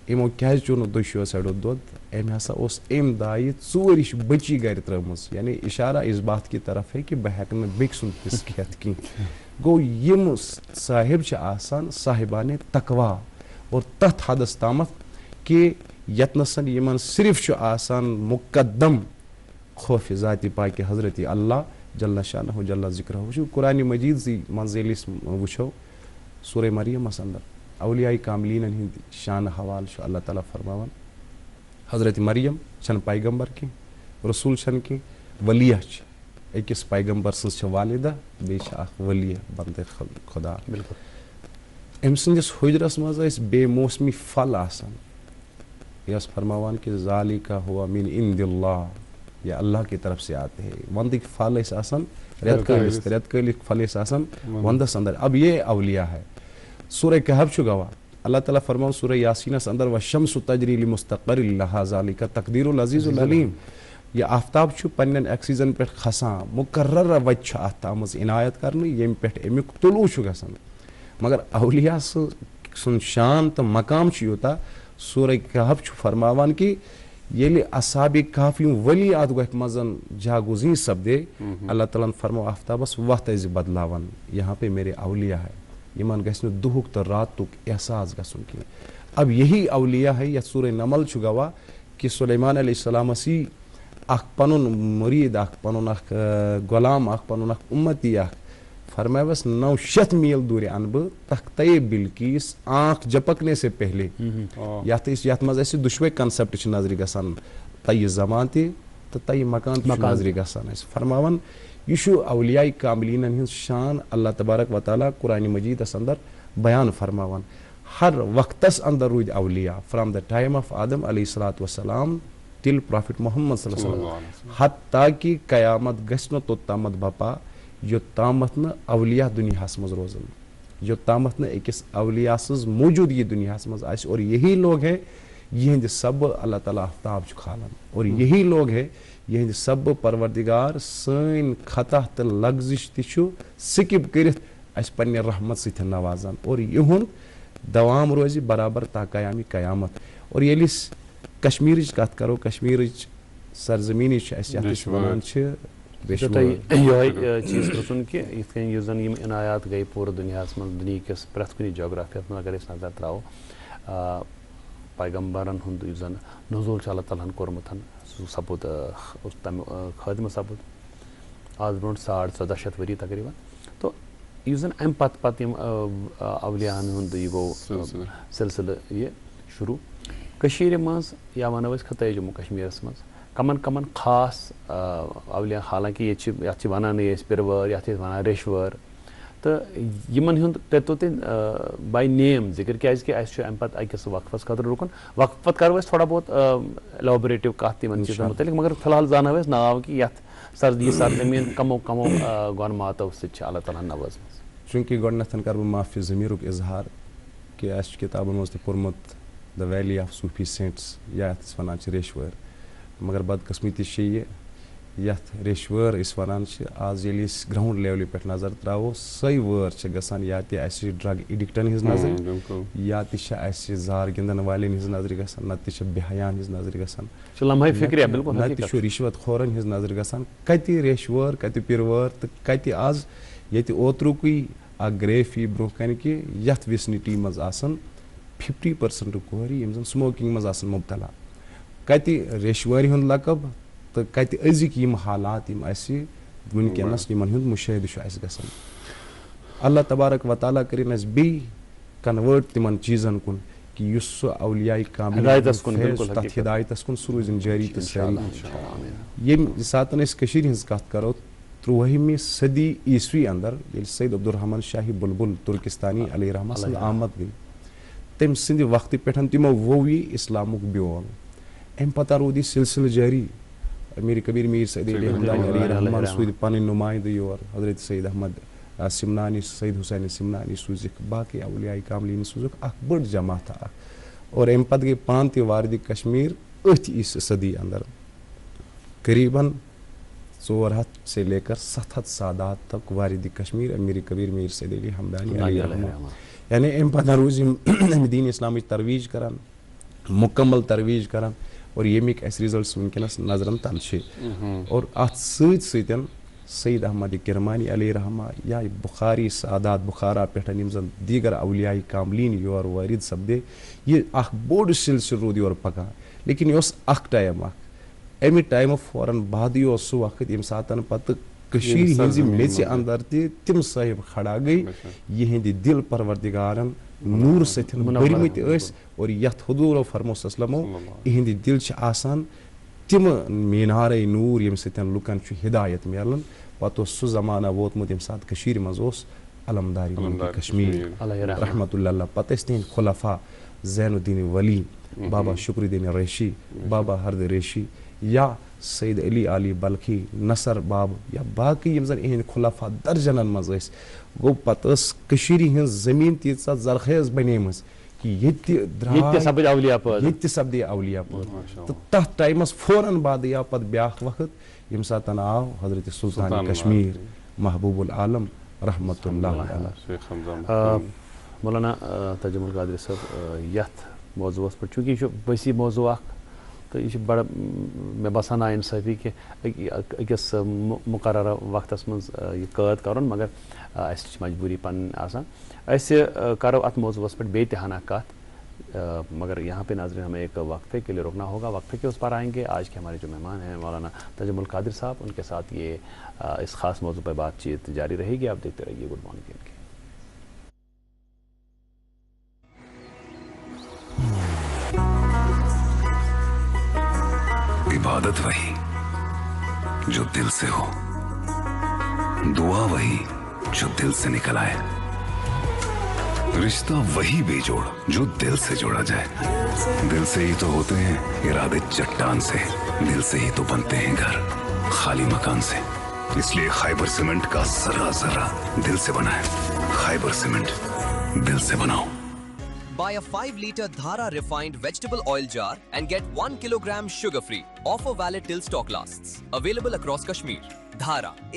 [SPEAKER 9] یِمو کیازِ چیوٚو نہٕ دۄشوٕیو سایڈو دۄد أمۍ ہسا اوس أمۍ دایہِ ژوٗرِش بٔچی گرِ ترٲومٕژ یعنی اشارہ اس بات کی طرف ہے کہ بہٕ ہٮ۪کہٕ نہٕ بیٚکہِ سُنٛد حصہٕ کھٮ۪تھ کینٛہہ گوٚو یِم صاحب چھِ آسان صاحبانِ تقوا اور تتھ حدس تامتھ کہ یتنس یِمن صرف چھُ آسان مُقدم خوفِ ذاتِ پاکہِ حضرت اللہ جل شانہ جل ذکرہ وٕچھو قرآنِ مجیٖدسٕے منٛز ییٚلہِ أسۍ وٕچھو سورہ مریمس اندر اولیاء کاملیٖنن ہٕنٛدۍ شانہٕ حوالہٕ چھُ اللہ تعالیٰ فرماوان حضرت مریم چھنہٕ پیغمبر کینٛہہ رسوٗل چھنہٕ کینٛہہ ؤلیہ چھِ أکِس پیغمبر سٕنٛز چھِ والِدہ بیٚیہِ چھِ اکھ ؤلیہ بندے خۄدا أمۍ سٕنٛدِس حُجرس منٛز ٲسۍ بے موسمی پھل آسان یہِ ٲس فرماوان کہ ذالِکَ ہُوَ مِن عِندِ اللہ یہ اللہ کی طرف سے آتے ہیں وندٕکۍ پھل ٲسۍ آسان رٮ۪تہٕ کٲلِس تہٕ رٮ۪تہٕ کٲلِکۍ پھل ٲسۍ آسان ونٛدس اندر اب یہ اولیاء ہے سورہ کہف چھُ گواہ اللہ تعالیٰ فرماوان سورہ یاسیٖنس اندر وَالشَّمْسُ تَجْرِی لِمُسْتَقَرٍ لَہَا ذَلِکَ تَقْدِیرُ الْعَزِیزُ الْعَلِیٖم یہ آفتاب چھُ پننٮ۪ن ایکسیٖزن پٮ۪ٹھ کھسان مُقررہ وتہِ چھُ اتھ آمٕژ عنایت کرنہٕ ییٚمہِ پٮ۪ٹھ امیُک طلوٗع چھُ گژھان مگر اولیاء سُنٛد شان تہٕ مقام چھُ یوٗتاہ سورہ کہف چھُ فرماوان کہ ییٚلہِ اصحابِ کہف یِم ولی اتھ گۄپھِ منٛز جاگوزی سپدے اللہ تعالیٰ فرمو آفتابس وتھ ٲسۍ بدلاوان یہاں پہ میرے اولیاء ہے یِمن گژھِ نہٕ دُہُک تہٕ راتُک احساس گژھُن کینٛہہ اب یہی اولیاء ہے یتھ سورہ نمل چھُ گواہ کہ سلیمان علیہ السلامس یی اکھ پنُن مُریٖد اکھ پنُن اکھ غلام اکھ پنُن اکھ اُمتی اکھ فرمایوس 900 میل دور ان بہٕ تختے بلکیس آنکھ جپکنے سے پہلے یتھ منٛز اسہِ دُشوے کنسپٹ چھِ نظرِ گژھان تیہِ زمان تہِ تہٕ تیہِ مکان تہِ چھُ نظرِ گژھان اسہِ فرماوان یہ چھُ اولیاء کاملینن ہٕنٛز شان اللہ تبارک و تعالیٰ قرآنِ مجیدس اندر بیان فرماوان ہر وقتس اندر روٗدۍ اولیاء فرام دا ٹائم آف آدم علیہ الصلوۃ والسلام ٹل پرافٹ محمد صلی اللہ علیہ وسلم حتیٰ کہ قیامت گژھِ نہٕ توٚتامتھ بپا یوٚتامتھ نہٕ اولیاء دُنیاہس منٛز روزن یوٚتامتھ نہٕ أکِس اولیاء سٕنٛز موجوٗدگی دُنیاہس منٛز آسہِ اور یہی لوگ ہے یہنٛدِ سبہٕ اللہ تعالیٰ آفتاب چھُ کھالان اور یہی لوگ ہے یہنٛدِ سبہٕ پروردگار سٲنۍ خطا تہٕ لغزش تہِ چھُ سِکِپ کٔرِتھ اسہِ پننہِ رحمت سۭتۍ نوازان اور یِہُنٛد دوام روزِ برابر تا قیامِ قیامت اور ییٚلہِ أسۍ کشمیٖرٕچ کتھ کرو کشمیٖرٕچ سرزمیٖنی چھِ اسہِ یتھ أسۍ ونان چھِ
[SPEAKER 1] یہ چیز پرژھُن کہ یِتھ کٔنۍ یُس زن یِم عنایات گٔے پوٗرٕ دُنیاہس منٛز دُنہِکِس پرٛٮ۪تھ کُنہِ جغرافیس منٛز اگر أسۍ نظر ترٛاوو پیغمبرن ہُنٛد یُس زن نزوٗل چھُ اللہ تعالیٰ ہن کوٚرمُت سُہ سپُد تمہِ خٲدمہٕ سپُد آز برونٛٹھ 1400 ؤری تقریٖبن تو یُس زن امہِ پتہٕ یِم اولیاہن ہُنٛد یہِ گوٚو سلسلہٕ یہِ شروٗع کٔشیٖرِ منٛز یا ونو أسۍ خطے جموں کشمیٖرس منٛز کمن خاص اولیاء حالانکہ ییٚتہِ چھِ یتھ چھِ ونانٕے أسۍ پِرٕوٲر یتھ چھِ أسۍ ونان ریٚشوٲر تہٕ یِمن ہُنٛد کٔرتو تُہۍ باے نیم ذِکر کیازکہِ اَسہِ چھُ اَمہِ پتہٕ أکِس وقفس خٲطرٕ رُکُن وقفہٕ پتہٕ کرو أسۍ تھوڑا بہت ایلابریٹِو کتھ یِمن چیٖزن مُتعلق مگر فی الحال زانو أسۍ ناو کہِ یتھ یہِ سرزمیٖن کمو گۄنماتو سۭتۍ چھِ اللہ تعالیٰ ہن نوٲزمٕژ
[SPEAKER 9] چوٗنٛکہِ گۄڈنٮ۪تھ کرٕ بہٕ معافی ضمیٖرُک اظہار کہِ اَسہِ چھُ کِتابن منٛز تہِ پوٚرمُت د ویلی آف صوٗفی سینٹس یا یتھ أسۍ ونان چھِ ریٚشوٲر مگر بدقٕسمتی چھِ یہِ یتھ ریٚشوٲر أسۍ ونان چھِ آز ییٚلہِ أسۍ گراوُنٛڈ لیولہِ پٮ۪ٹھ نظر ترٛاوو سۄے وٲر چھِ گژھان یا تہِ اسہِ ڈرگ ایڈکٹن ہٕنٛز نظرِ یا تہِ چھِ اسہِ زار گِنٛدن والٮ۪ن ہٕنٛز نظرِ گژھان نتہٕ تہِ چھِ بے حیاہن ہٕنٛز نظرِ گژھان نتہٕ تہِ چھُ رِشوت خورن ہٕنٛز نظرِ گژھان کتہِ ریٚشوٲر کتہِ پِروٲر تہٕ کتہِ آز ییٚتہِ اوترُکُے اکھ گریف یی برونٛہہ کنہِ کہِ یتھ وِسنِٹی منٛز آسان 50% کورِ یِم زن سموکِنٛگ منٛز آسان مُبتلا کتہِ ریٚشوٲرِ ہُنٛد لقب تہٕ کتہِ أزِکۍ یِم حالات یِم اسہِ وٕنکیٚنس یِمن ہُنٛد مُشٲہدٕ چھُ اسہِ گژھان اللہ تبارک و تعالیٰ کٔرِنۍ اسہِ بیٚیہِ کنوٲٹ تِمن چیٖزن کُن کہِ یُس سُہ اولیاء کامل تتھ ہدایتس کُن سُہ روٗزِن جٲری تہٕ سٲری ییٚمہِ ساتہٕ أسۍ کٔشیٖرِ ہٕنٛز کتھ کرو 13ہمہِ صدی عیٖسوی اندر ییٚلہِ سید عبدالرحمان شاہی بُلبُل تُرکستانی علیہ رحمہ سٕنٛز آمد گٔے تٔمۍ سٕنٛدِ وقتہٕ پٮ۪ٹھ تِمو وو یہِ اسلامُک بیول امہِ پتہٕ روٗد یہِ سلسلہٕ جٲری امیر کبیر میٖر سعید علی ہمدانی علیہ رحمان سوٗدۍ پنٕنۍ نُمایندٕ یور حضرت سید احمد سمنانی سید حسین سمنانی سوٗزِکھ باقٕے اولیاء کاملین سوٗزُکھ اکھ بٔڑ جماعت اکھ اور امہِ پتہٕ گٔے پانہٕ تہِ واردِ کشمیٖر أتھۍ صدی اندر قریٖبن 400 سے لے کر 700 سادات تک واردِ کشمیٖر امیر کبیر میٖر سعید علی ہمدانی علیہ رحمان یعنی امہِ پتہٕ روٗزۍ یِم امہِ دیٖن اسلامٕچ ترویج کران مُکمل ترویج کران اور ییٚمِکۍ اَسہِ رِزلٹٕس وٕنکیٚنس نظرن تل چھِ اور اتھ سۭتۍ سۭتۍ سید احمد کرمانی علیہ رحمہ یا بخاری سادات بخارا پٮ۪ٹھ یِم زن دیٖگر اولیاء کاملین یور وٲرِد سپدے یہِ اکھ بوٚڑ سلسلہٕ روٗد یورٕ پکان لیکن یہِ اوس اکھ ٹایم اکھ امہِ ٹایمہٕ فوراً بعدٕے اوس سُہ وقت ییٚمہِ ساتہٕ پتہٕ کٔشیٖرِ ہٕنٛزِ میٚژِ اندر تہِ تِم صٲحب کھڑا گٔے یِہنٛدِ دِل پروردگارن نوٗر سۭتۍ بٔرمٕتۍ ٲسۍ اور یتھ حضوٗرو فرمو وسلمو یِہنٛدِ دِل چھِ آسان تِمہٕ مینارے نوٗر ییٚمہِ سۭتۍ لُکن چھُ ہدایت میلان پتہٕ اوس سُہ زمانہ ووتمُت ییٚمہِ ساتہٕ کٔشیٖرِ منٛز اوس علمداری کشمیٖر رحمتہ اللہ پتہٕ ٲسۍ تِہنٛدۍ خُلفا زین الدین ولی بابا شکر الدین ریشی بابا ہرد ریشی یا سید علی علی بلخی نصر باب یا باقٕے یِم زن یِہنٛدۍ خُلفا درجنن منٛز ٲسۍ گوٚو پتہٕ ٲس کٔشیٖرِ ہٕنٛز زمیٖن تیٖژاہ زرخیز بنیمٕژ کہ ییٚتہِ تہِ سپدے اولیاء پٲدٕ تہٕ تتھ ٹایمس فوراً بعدٕے آو پتہٕ بیٛاکھ وقت ییٚمہِ ساتہٕ آو حضرت سلطان کشمیٖر محبوب العالم رحمتہ اللہ علیہ
[SPEAKER 1] مولانا تجمل قادری صٲب یتھ موضوعس پٮ۪ٹھ چوٗنٛکہِ یہِ چھُ ؤسیع موضوع اکھ تو یہ بڑا مے باسان ناانصافی کہ أکس مقررہ وقتس مز یہ قید کرن مگر اس مجبوری پن آسان ایسے کرو ات موضوعس پہ بیٚیہِ تہِ ہنا کت مگر یہاں پہ ناظرین ہمیں ایک وقفے کے لیے رکنا ہوگا. وقفے کے اس پر آئیں گے. آج کے ہمارے جو مہمان ہیں مولانا تجمل قادری صاحب, ان کے ساتھ یہ اس خاص موضوع پہ بات چیت جاری رہے گی. آپ دیکھتے رہیے گڈ مارننگ ان کے.
[SPEAKER 2] عبادت وہی جو دل سے ہو, دعا وہی جو دل سے نکل آئے, رشتہ وہی بے جوڑ جو دل سے جوڑا جائے. دل سے ہی تو ہوتے ہیں ارادے چٹان سے, دل سے ہی تو بنتے ہیں گھر خالی مکان سے. اس لیے خیبر سیمنٹ کا ذرہ ذرہ دل سے بنا ہے. خیبر سیمنٹ, دل سے بناؤ.
[SPEAKER 3] Buy a 5-liter Dhara refined vegetable oil jar and get 1 kilogram sugar free. Offer valid till stock lasts. Available across Kashmir. Dhara,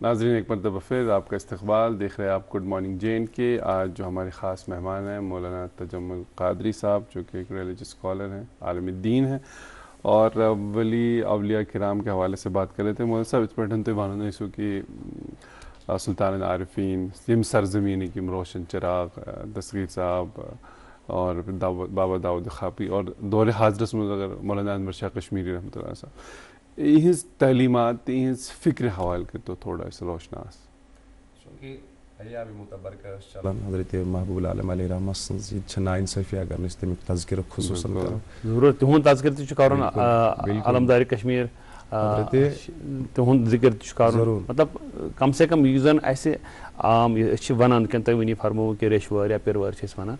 [SPEAKER 4] ناظرین ایک مرتبہ پھر آپ کا استقبال. دیکھ رہے ہیں آپ گڈ مارننگ جے اینڈ کے. آج جو ہمارے خاص مہمان ہیں مولانا تجمل قادری صاحب, جو کہ ایک ریلیجس اسکالر ہیں, عالم دین ہیں, اور ولی اولیاء کرام کے حوالے سے بات کر رہے تھے. مولانا صاحب اس پٹھن تو وانو نہیں سو کہ سلطان عارفین یم سرزمینی کی روشن چراغ دستگیر صاحب اور بابا داؤد خاپی اور دور حاضرس میں اگر مولانا انور شاہ کشمیری رحمۃ اللہ صاحب یہز تعلیمات یہز فکر حوالہ کر تو تھوڑا اس روشناس.
[SPEAKER 9] ایام متبرکہ چلان حضرت محبوب العالم علیہ رحمۃ سنز یہ چھنا انصافی اگر اس تمیک تذکر خصوصاً کرو
[SPEAKER 1] ضرورت تہند تذکر تہ کرن علمدار کشمیر تہند ذکر تہ کرن مطلب کم سے کم یہ زن اسہ عام ونان کہ تُہۍ ؤنی فرمو کہ ریشوار یا پیروار چھ ونان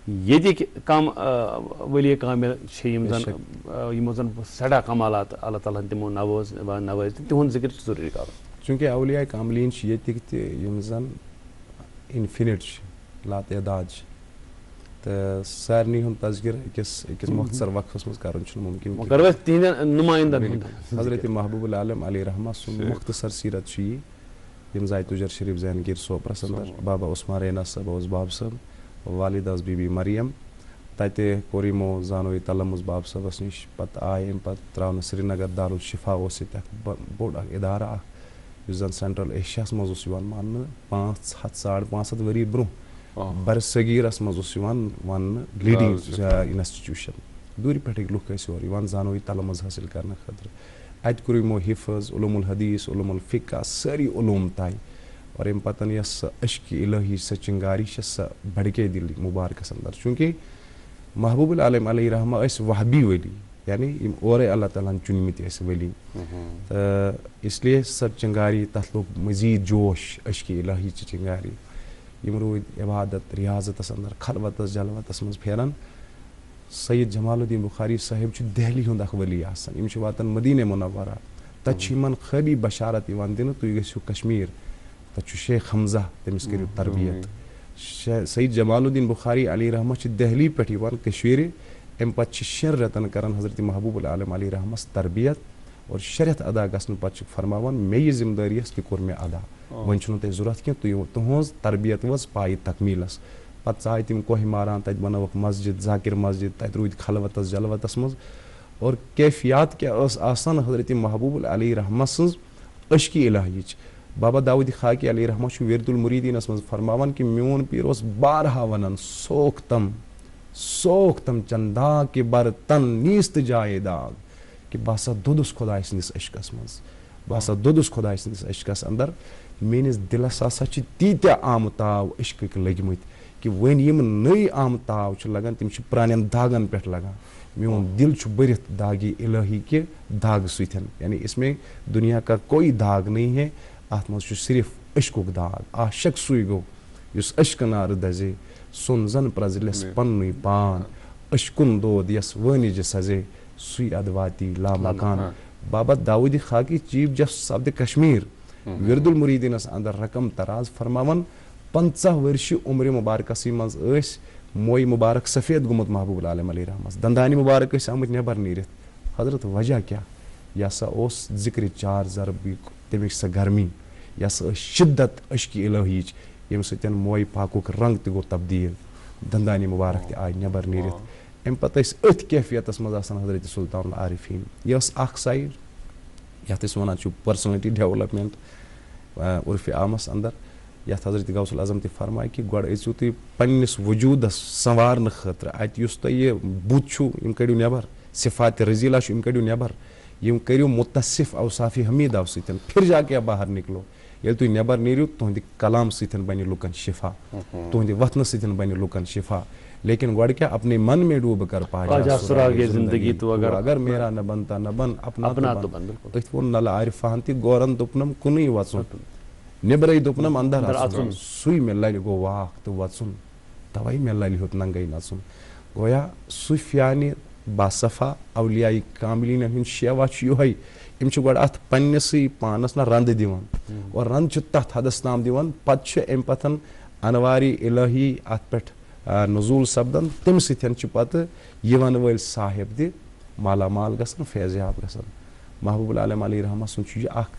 [SPEAKER 1] ییٚتِکۍ کم ولی کامل یم زن سڑا کمالات اللہ تعالیٰ تمو نوٲز تہند ذکر ضروری کرن.
[SPEAKER 9] چونکہ اولیاء کاملین ییٚتِکۍ تہِ یم زن انفینٹ لا تعداد تو سارنی ہند تذکر اکس مختصر وقفس مز کرن ممکن. حضرت محبوب العالم علیہ رحمہ سن مختصر سیرت یم زائے تجر شریف زینگیر سوپرس اندر. بابا عثمان رینا صاحب اوس باب صاحب, والدہ بی بی مریم, تتہ کور یمو زانوی تلمز باب صاحبس نش. پتہ آئے ام پتہ تراؤن سری نگر دارالشفا اس بوڑ ادارہ اس زن سینٹرل ایشیاس مز مان 500-550 ؤری برہ بر صغیرس مز ون لیڈنگ انسٹیٹیوشن. دور پہ لُکھ یور زانوی تلمز حاصل کرنے خاطر. ات کور یمو حفظ علوم الحدیث علوم الفقہ ساری علوم تائ. اور ام پتہ یس عشق الہی سہ چنگاری سہ بڑکے دل مبارکس اندر. چونکہ محبوب العالم علیہ رحمہ وہابی ولی, یعنی اور اللہ تعالیٰ چنمت ولی, تو اس لیے سب چنگاری تر لوگ مزید جوش عشق الہی چنگاری. رود عبادت ریاضتس اندر خلوتس جلوتس مز پھیران. سید جمال الدین بخاری صاحب دہلی ہند اخ ولی آسان. واتان مدینہ منورہ, تت خوابی بشارت دن تھی گھو کشمیر, تت شیخ حمزہ تمس کرو تربیت. سید جمال الدین بخاری علیہ رحمہ دہلی پہ کشمیر, ام پتہ 6 رتن کران حضرت محبوب العالم علیہ رحمہ تربیت. اور 6 رٮ۪تھ ادا گھن پتہ فرماوان مے یہ ذمہ داری یہ کور مے ادا, ون تہ ضرورت کی تہذ تربیت وز پائے تکمیلس. پتہ آئے تم کوہ ماران, تت بنوک مسجد ذاکر مسجد, تت رود خلوتس جلوتس مز. اور کیفیات کیا آسان حضرت محبوب علیہ رحمہ سن عشق الہی. بابا داؤد خاکی علیہ رحمہ ورد المریدینس مز فرماوان کہ میون پیر اس بارہا ونان سوختم چندا کہ برتن نیست جائے داغ, کہ باسا دودس خدائے سندس عشقس مز, باسا دودس خدائے سندس عشقس اندر. میس دلس ہسا تیتیا آمتاو عشق لگمت کہ ون یم نئی آمتاو لگان تم پرانین داغن پہ لگان. میون دل برت داغی الہی کے داغ ستن, یعنی اس میں دنیا کا کوئی داغ نہیں ہے, ات مز صرف عشق داغ. عاشق سوئی گو اس عشق نار دزے, سن زن پرزلس پن پان, عشقن دود یس ونج سزے, سوئی ادواتی لا مکان. Baba Daud Khaki chief justice of the Kashmir ورد المریدینس اندر رقم تراز فرماون 50 ورش عمر مبارکس مز موئی مبارک سفید گومت محبوب العالم علیہ رحمہ, دندانی مبارک آمت نبر نیرت. حضرت وجہ کیا یہ سا ذکر 4 ضرب تمیک سا گرمی, یہ سا شدت عشق الہی یم سن موئی پاک رنگ تہ گو تبدیل. دندانی مبارک تہِ آے نٮ۪بر نیٖرِتھ اَمہِ پتہٕ ٲسۍ أتھۍ کیفیتس منٛز آسان حضرت سلطان العارفیٖن. یہِ ٲس اکھ سایڈ یَتھ أسۍ وَنان چھِ پٔرسنلٹی ڈیولپمنٹ عرفِ عامس انٛدر, یَتھ حضرت غوث العظم تہِ فرمایہِ کہِ گۄڈٕ أژِو تُہۍ پنٛنِس وجوٗدس سنٛوارنہٕ خٲطرٕ, اَتہِ یُس تۄہہِ یہِ بُتھ چھُو یِم کٔڑِو نٮ۪بر, صفات رٔزیٖلا چھُ یِم کٔڑِو نٮ۪بر, یِم کٔرِو مُتصِف اوصافِ حمیٖدو سۭتۍ, پھر جا کے باہر نِکلو. ییٚلہِ تُہۍ نٮ۪بر نیٖرِو تُہنٛدِ کلام سۭتۍ بنہِ لُکن شفا, تُہنٛدِ وتھنہٕ سۭتۍ بنہِ لُکن شفا. لیکن گۄڈٕ کیٛاہ اپنے من میں ڈوٗب کر پاجا سراغ زندگی تو اگر میرا نہ بنتا نہ بن اپنا تو بن. أتھۍ ووٚن نلہٕ عارفاہن تہِ گورن دوٚپنم کُنُے وژُن, نٮ۪برٕے دوٚپنم اندر اژُن, سُے مےٚ للہِ گوٚو واکھ تہٕ وژُن, توے مےٚ للہِ ہیوٚت ننگے نژُن. گویا صوفیانہِ باصفا اولیاء کاملینن ہُنٛد شیوا چھُ یِہوے, یِم چھِ گۄڈٕ اتھ پننسٕے پانس نہ رنٛدٕ دِوان, اور رنٛد چھِ تتھ حدس تام دِوان, پتہٕ چھُ امہِ پتہٕ انوارِ الہی اتھ پٮ۪ٹھ نزوٗل سپدان, تمہِ سۭتۍ چھِ پتہٕ یِوان وٲلۍ صاحب تہِ مالا مال گژھان, فیضیاب گژھان. محبوب العالم علیہ رحمہ سُنٛد چھُ یہِ اکھ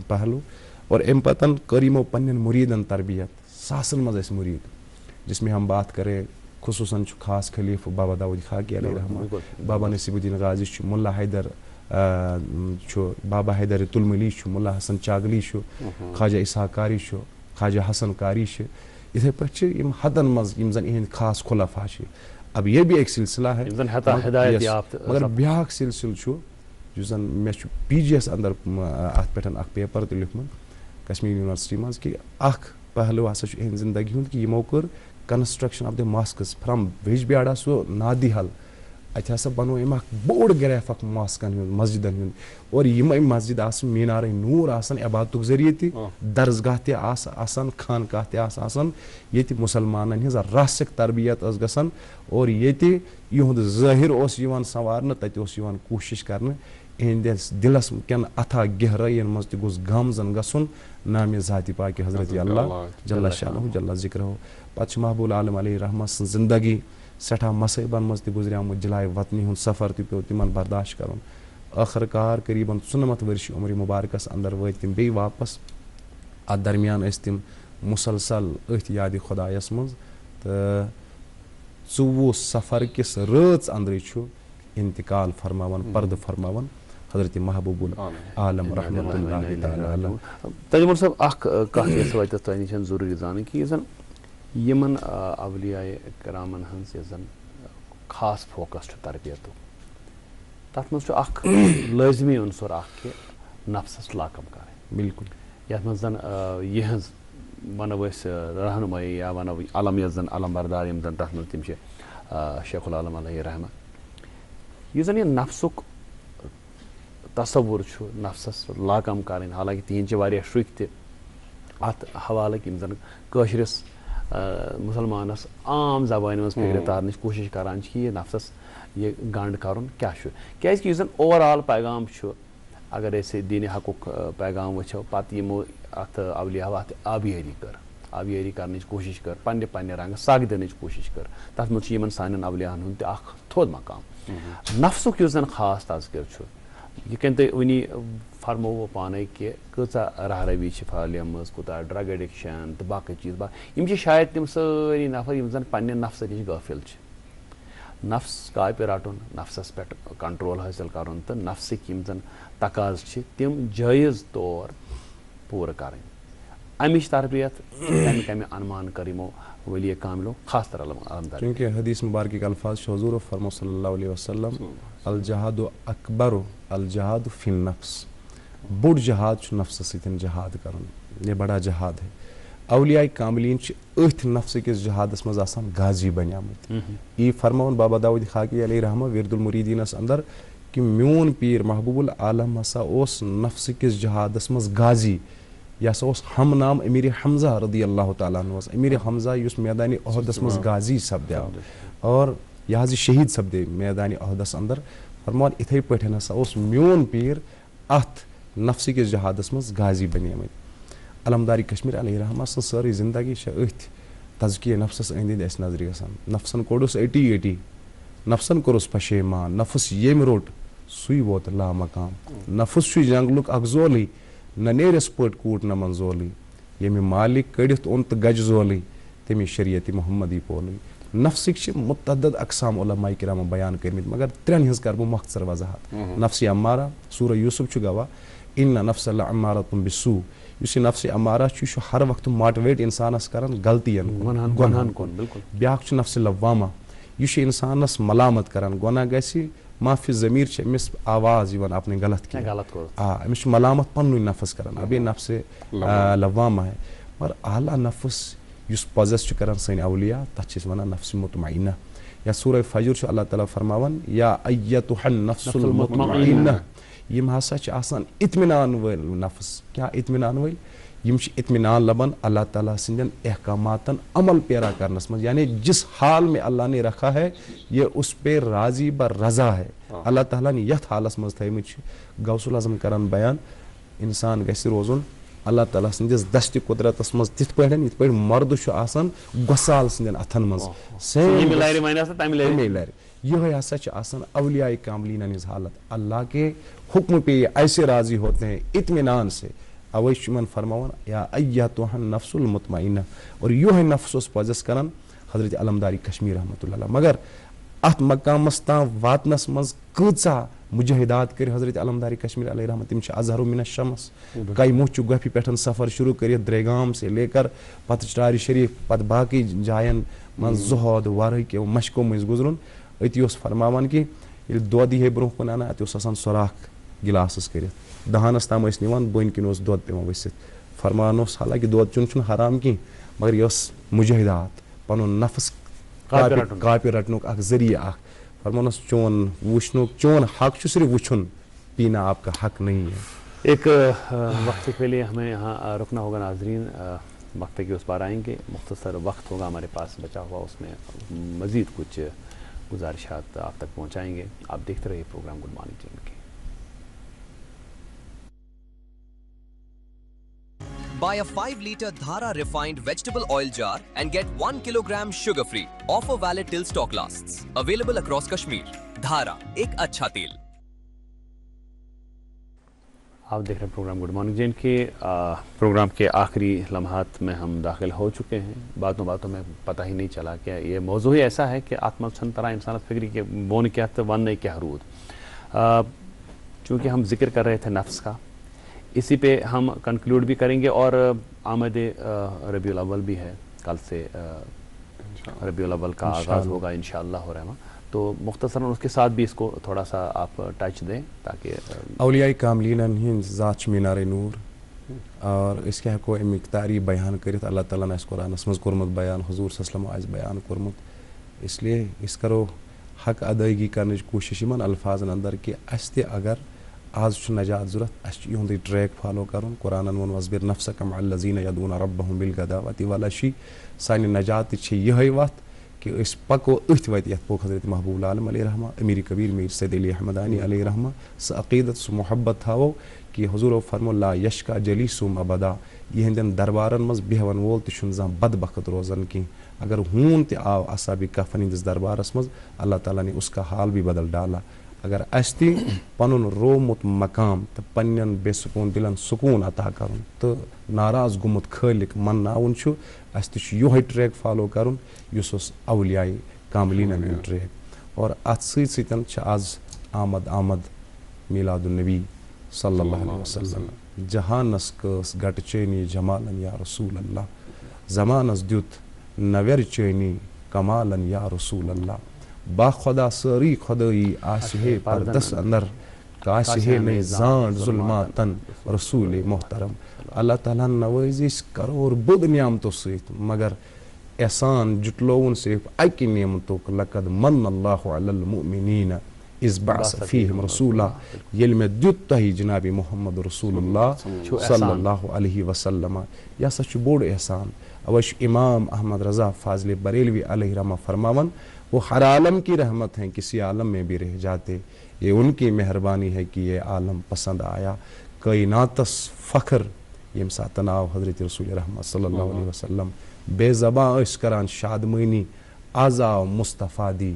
[SPEAKER 9] پہلوٗ. اور امہِ پتہٕ کٔر یِمو پننٮ۪ن مُریٖدن تربیت, ساسن منٛز ٲسۍ مُریٖد, جس میں ہم بات کرے خصوٗصاً چھُ خاص خلیٖفہٕ بابا داوود خاکی علیہ رحمہ, بابا نصیب الدین غازی چھُ, مُلا حیدر چھُ, بابا حیدر تُلمُلی چھُ, مُلا حسن چاگلی چھُ, خواجہ اسحاق قاری چھُ, خواجہ حسن قاری چھِ. یِتھے پٲٹھۍ چھِ یِم حدن منٛز یِم زن یِہنٛدۍ خاص خُلفا چھِ. اب یہ بھی ایک سلسلہ ہے, مگر بیٛاکھ سلسلہٕ چھُ یُس زن مےٚ چھُ پی جی یس انٛدر اتھ پٮ۪ٹھ اکھ پیپر تہِ لیوٗکھمُت کشمیٖر یونیورسٹی منٛز, کہِ اکھ پہلوٗ ہسا چھُ یِہنٛدِ زندگی ہُنٛد کہِ یِمو کٔر construction of the mosques from Bijbehara سُہ نادی حل, اتہِ ہسا بنوو أمۍ اکھ بوٚڑ گریف اکھ ماسکن ہُنٛد, مسجدن ہُنٛد, اور یِمے مسجد آسہٕ مینارے نوٗر آسان عبادتُک ذٔریعہٕ تہِ, درسگاہ تہِ آسہٕ آسان, خانقاہ تہِ آسہٕ آسان, ییٚتہِ مُسلمانن ہٕنٛز راسِک تربیت ٲس گژھان, اور ییٚتہِ یِہُنٛد ظٲہِر اوس یِوان سنٛوارنہٕ, تتہِ اوس یِوان کوٗشش کرنہٕ یِہنٛدِس دِلس کٮ۪ن اتھا گہرٲیین منٛز تہِ گوٚژھ غم زن گژھُن نامِ ذاتِ پاکہِ حضرت اللہ جل شانہ جل ذکرہ. پتہٕ چھُ محبوب العالم علیہ رحمہ سٕنٛز زندگی سٮ۪ٹھاہ مصٲیبن منٛز تہِ گُزریٛومُت, جلایہِ وطنہِ ہُنٛد سفر تہِ پیوٚو تِمن برداشت کرُن. ٲخر کار قریٖبن 94 ؤرشہِ عمرِ مُبارکس انٛدر وٲتۍ تِم بیٚیہِ واپس. اتھ درمیان ٲسۍ تِم مُسلسل أتھۍ یادِ خۄدایس منٛز, تہٕ 24 سفر کِس رٲژ انٛدرٕے چھُ انتقال فرماوان, پردٕ فرماوان حضرت محبوب العالم رحمۃ اللہ تعالیٰ علیہ.
[SPEAKER 1] تجمل صٲب, اکھ کتھ یۄس واتہِ تۄہہِ نِش ضروٗری زانٕنۍ کہِ یُس زن یِمن اولیاء کرامن ہٕنٛز یۄس زن خاص فوکس چھُ تربیتُک, تتھ منٛز چھُ اکھ لٲزمی عنصر اکھ کہِ نفسس لاکم کرٕنۍ.
[SPEAKER 9] بالکل,
[SPEAKER 1] یتھ منٛز زن یِہنٛز ونو أسۍ رہنمٲیی یا ونو علم یۄس زن علم بردار یِم زن تتھ منٛز تِم چھِ شیخ العالم علیہ رحمہ. یُس زن یہِ نفسُک تصوُر چھُ نفسس لاکم کرٕنۍ, حالانکہِ تِہنٛدۍ چھِ واریاہ شُرۍ تہِ اتھ حوالٕکۍ یِم زن کٲشرِس مُسلمانس عام زبانہِ منٛز فِکرِ تارنٕچ کوٗشش کران چھِ کہِ یہِ نفسس یہِ گنٛڈ کرُن کیٛاہ چھُ. کیٛازِ کہِ یُس زن اوور آل پیغام چھُ, اگر أسۍ دیٖنِ حقُک پیغام وٕچھو, پتہٕ یِمو اتھ اولیاہو اتھ آبیٲری کٔر, آبیٲری کرنٕچ کوٗشش کٔر, پننہِ رنٛگہٕ سگ دِنٕچ کوٗشش کٔر. تتھ منٛز چھُ یِمن سانٮ۪ن اولیاہن ہُنٛد تہِ اکھ تھوٚد مقام. نفسُک یُس زن خاص تذکِر چھُ, یہِ کٔنۍ تۄہہِ وٕنی فرمووُ پانے کہِ کۭژاہ راہ روی چھِ پھٲلیمٕژ, کوٗتاہ ڈرگ ایڈکشن تہٕ باقٕے چیٖز, یِم چھِ شاید تِم سٲری نفر یِم زن پننہِ نفسہٕ نِش غٲفِل چھِ. نفس کاپہِ رٹُن, نفسس پٮ۪ٹھ کنٹرول حٲصِل کرُن, تہٕ نفسٕکۍ یِم زن تقاضہٕ چھِ تِم جٲیز طور پوٗرٕ کرٕنۍ. امِچ تربیت کمہِ کمہِ انمان کٔر یِمو ولی کاملو خاص طور علمدار.
[SPEAKER 9] چوٗنٛکہِ حدیث مُبارکٕکۍ الفاظ چھِ حضوٗرو فرمو صلی اللہ علیہ وسلم, الجہاد اکبر الجہاد فی النفس, بوٚڑ جہاد چھُ نفسس سۭتۍ جہاد کرُن, یہ بڑا جہاد ہے. اولیاء کاملین چھِ أتھۍ نفسٕکِس جہادس منٛز آسان غازی بنیمٕتۍ. یی فرماوان بابا داوود خاکی علیہ رحمہ ورد المریٖدیٖنس انٛدر کہِ میون پیٖر محبوب العالم ہسا اوس نفسٕکِس جہادس منٛز غازی. یہِ ہسا اوس ہم نام امیر حمزہ رضی اللہ تعالیٰ عنہُس. امیر حمزہ یُس میدانِ عہدس منٛز غازی سپدیو, اور یہِ حظ یہِ شہیٖد سپدے میدانِ عہدس انٛدر. فرماوان یِتھے پٲٹھۍ ہسا اوس میون پیٖر اتھ نفسٕکِس جہادس منٛز غازی بنیمٕتۍ. علمدارِ کشمیٖر علیہ رحمہ سٕنٛز سٲرٕے زندگی چھےٚ أتھۍ تذکیہ نفسس أنٛدۍ أنٛدۍ اَسہِ نظرِ گژھان. نفسن کوٚڑُس أٹی نفسن کوٚرُس پشیمان, نفس ییٚمۍ روٚٹ سُے ووت لامقام. نفس چھُ جنگلُک اکھ زولٕے, نہ نیرٮ۪س پٲٹھۍ کوٗٹ نہ منظولٕے. ییٚمہِ مالِک کٔڑِتھ اوٚن تہٕ گجہِ زولٕے, تٔمِس شریعتِ محمدی پولٕے. نفسک متعدد اقسام علماء کرام بیان کرمت مگر ترین ہز کر بہ مختصر وضاحت نفس امارہ سورہ یوسف چھ گواہ ان نفس لعمارۃ بالسوء اس نفس امارہ یہ ہر وقت ماٹویٹ انسانس کران غلطین گناہن کن بیاکھ نفس لوامہ یہ انسانس ملامت کران گناہ گژھِ معافی ضمیر چھ امس آواز یوان اپنے غلط کی امس ملامت پن نفس کران اب یہ نفس لوامہ ہے مگر اعلیٰ نفس اس پوزیس کران سن اولیاء تتھ ونان نفس مطمئنہ یا سورہ فجر چھ اللہ تعالیٰ فرماوان یا ایتھا النفس المطمئنہ یم ہسا چھ آسان اطمینان ول نفس کیا اطمینان ول یم چھ اطمینان لبان اللہ تعالیٰ سندین احکاماتن عمل پیرا کرنس مز یعنی جس حال میں اللہ نے رکھا ہے یہ اس پہ راضی بر رضا ہے اللہ تعالیٰ نے یتھ حالس مز تھمت غوث الاعظم کران بیان انسان گژھِ روزن اللہ تعالیٰ سندس دست قدرتس مز تتھ پہ مرد آسان گسال سندین اتھن مز یہ ہسا آسان اولیاء کاملین ہز حالت اللہ کے حکم پہ یہ ایسے راضی ہوتے ہیں اطمینان سے اوے من فرماون یا ایتھا النفس المطمئنہ اور یہ نفس اس پوزیس کران حضرت علمداری کشمیر رحمۃ اللہ علیہ مگر ات مقامس تام واتنس مز کۭژاہ مجاہدات کر حضرت علمداری کشمیر علیہ رحمۃ تم اظہر من الشمس کئی موچ گوپی پہ سفر شروع کرت دریگام سے لے کر پتہ چٹاری شریف پتہ باقی جائن من زہد ورہ کے مشکو مز گزرن اتی اس فرماوان کہ یل دود ہے برو کن انا ات آسان سوراخ گلاسس کرت دہانس تام نوان بن کن دود پیوان ورست فرمان حالانکہ دود چن حرام کی مگر یہ مجاہدات پن نفس کاپی رٹنک اخ ذریعہ اخ فرمانس چون وچنک چون حق چھ صرف وچھن پینا آپ کا حق نہیں ہے.
[SPEAKER 1] ایک وقت کے لیے ہمیں یہاں رکنا ہوگا ناظرین, وقت کے اس بار آئیں گے, مختصر وقت ہوگا ہمارے پاس بچا ہوا, اس میں مزید کچھ گزارشات آپ تک پہنچائیں گے. آپ دیکھتے رہیے پروگرام گڈ مارننگ چینل کے.
[SPEAKER 3] Buy a 5-liter Dhara refined vegetable oil jar and get 1 kilogram sugar free. Offer valid till stock lasts. Available across Kashmir. Dhara, ek acha teel.
[SPEAKER 1] آپ دیکھ رہے ہیں پروگرام گڈ مارننگ جن کے programme کے آخری لمحات میں ہم داخل ہو چکے ہیں. باتوں میں پتہ ہی نہیں چلا کہ یہ موضوع ہی ایسا ہے کہ آتما چھن طرح انسانت فکری کے بون کیا تو ون نہیں کیا حرود. چونکہ ہم ذکر کر رہے تھے نفس کا, اسی پہ ہم کنکلوڈ بھی کریں گے. اور آمد ربیع الاول بھی ہے, کل سے ربیع الاول کا آغاز ہوگا انشاءاللہ رحمہ. تو مختصراً اس کے ساتھ بھی اس کو تھوڑا سا آپ ٹچ دیں تاکہ
[SPEAKER 9] اولیاء کاملین ہند ذات مینار نور اور اس کے ہیکو امیک تعریف بیان کرت. اللہ تعالیٰ نے اس قرآنس مز کورمت بیان, حضور صلی اللہ علیہ وسلم بیان کورمت. اس لیے اس کرو حق ادائیگی کرنے کوشش ان الفاظن اندر کہ اس تہ اگر آج نجات ضرورت اس یہ ٹریک فالو کرن. قرآن ون وصبر نفسک مع الذین یدعون ربهم بالغداۃ والعشی. سانہ نجات یہ وت کہ اس پکو اتھ وت یت پوک حضرت محبوب العالم علیہ رحمہ, امیر کبیر میر سید علی احمدانی علیہ رحمہ. سہ عقیدت سہ محبت تھاو کہ حضور فرمو لا یشکا جلیسم ابدا. یہ ہندین دربارن مز بیہون وول تہ چھن زان بدبخت روزن کی. اگر ہون تہ آو اصحاب کہف ہندس دربارس مز, اللہ تعالیٰ نے اس کا حال بھی بدل ڈالا. اگر اس تہ پنن رومت مقام تو پنن بے سکون دلن سکون عطا کرن تو ناراض گومت خالق مناون چھ, اس تہ یہ ٹریک فالو کرن یس اولیاء کاملین ہند ٹریک. اور ات ستن آز آمد میلاد النبی صلی اللہ علیہ وسلم. جہانس کس گٹ چینی جمالن یا رسول اللہ, زمانس دیت نویر چینی کمالن یا رسول اللہ. با خدا سری خدائی آسہ پردس اندر کاسہ نے زان ظلماتن رسول محترم. اللہ تعالیٰ نوازیس کرور بود نعمتوں سیت مگر احسان جٹلون صرف اکی نعمتوں لقد من اللہ علی المؤمنین اذ بعث فیہم رسولا. یل میں دیت تہی جناب محمد رسول اللہ صلی اللہ علیہ وسلم. یہ سا چھ بوڑ احسان. اوش امام احمد رضا فاضل بریلوی علیہ رحمہ فرماون وہ ہر عالم کی رحمت ہیں, کسی عالم میں بھی رہ جاتے. یہ ان کی مہربانی ہے کہ یہ عالم پسند آیا. کائناتس فخر یم ساتن آو حضرت رسول رحمت صلی اللہ علیہ وسلم. بے زباں اس کران شادمانی آزا مصطفیٰ دی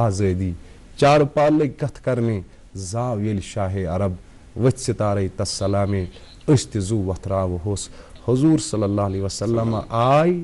[SPEAKER 9] آزادی. چار پال کت کرنے زاو یل شاہ عرب وچ ستارے تسلامے استزو وتراو ہوس. حضور صلی اللہ علیہ وسلم آئی